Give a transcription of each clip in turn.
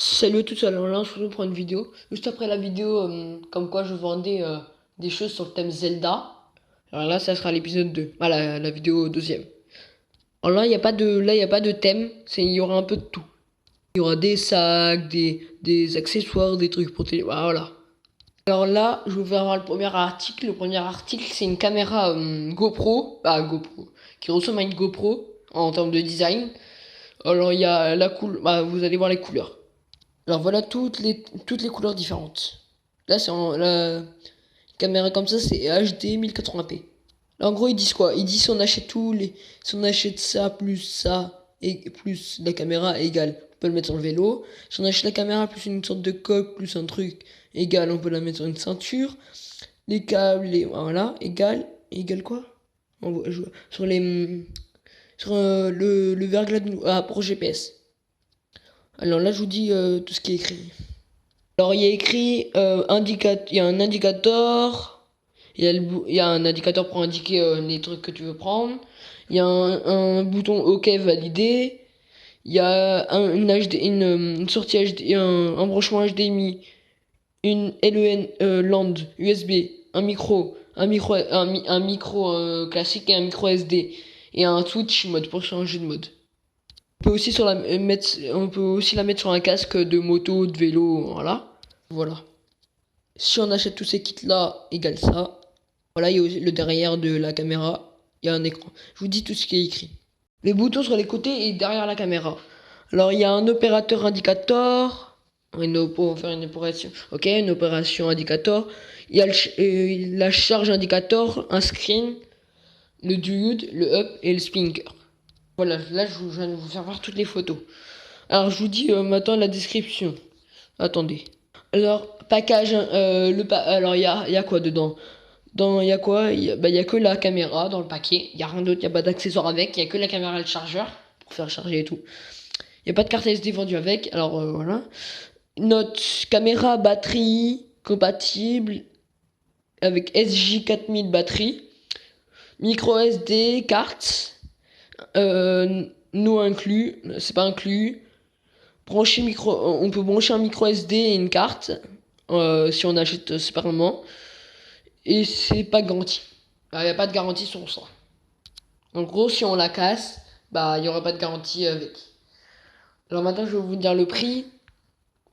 Salut à tous, alors là on se retrouve pour une vidéo. Juste après la vidéo comme quoi je vendais des choses sur le thème Zelda. Alors là ça sera l'épisode 2. Ah la vidéo deuxième. Alors là il n'y a pas de y a pas de thème, il y aura un peu de tout. Il y aura des sacs, des accessoires, des trucs pour télé. Voilà. Alors là, je vais avoir le premier article. Le premier article, c'est une caméra GoPro, GoPro, qui ressemble à une GoPro en termes de design. Alors il y a la couleur, vous allez voir les couleurs. Alors voilà toutes les couleurs différentes. Là, la caméra comme ça, c'est HD 1080p. Là, en gros, ils disent quoi? Ils disent si on achète ça, et plus la caméra égale, on peut le mettre sur le vélo. Si on achète la caméra plus une sorte de coque, plus un truc égal, on peut la mettre sur une ceinture. Les câbles, voilà, égal quoi? Sur le verglas pour GPS. Alors là, je vous dis tout ce qui est écrit. Alors il y a écrit il y a un indicateur, il y a un indicateur pour indiquer les trucs que tu veux prendre. Il y a un bouton OK validé. Il y a une sortie HD, un branchement HDMI, une LEN LAN USB, un micro classique et un micro SD et un switch mode pour changer de mode. On peut aussi la mettre sur un casque de moto, de vélo, voilà. Voilà. Si on achète tous ces kits-là, égale ça. Voilà, il y a aussi le derrière de la caméra. Il y a un écran. Je vous dis tout ce qui est écrit. Les boutons sur les côtés et derrière la caméra. Alors, il y a un opérateur indicateur. Pour faire une opération. Ok, une opération indicateur. Il y a la charge indicateur, un screen, le diode, le up et le speaker. Voilà, là, je viens de vous faire voir toutes les photos. Alors, je vous dis maintenant la description. Attendez. Alors, package, alors il y a quoi dedans? Il y a quoi? Il y a que la caméra dans le paquet. Il y a rien d'autre, il n'y a pas d'accessoire avec. Il y a que la caméra et le chargeur pour faire charger et tout. Il n'y a pas de carte SD vendue avec. Alors voilà. Notre caméra batterie compatible avec SJ4000 batterie. Micro SD, carte. Nous inclus, c'est pas inclus. On peut brancher un micro SD et une carte si on achète séparément. Et c'est pas garanti. Il n'y a pas de garantie sur ça. En gros, si on la casse, il n'y aura pas de garantie avec. Alors maintenant, je vais vous dire le prix.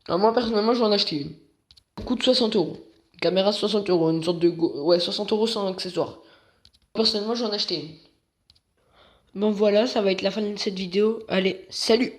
Alors moi, personnellement, je vais en acheter une. Elle coûte 60 euros. Une caméra 60 euros, une sorte de ouais, 60 euros sans accessoire. Personnellement, je vais en acheter une. Bon voilà, ça va être la fin de cette vidéo. Allez, salut!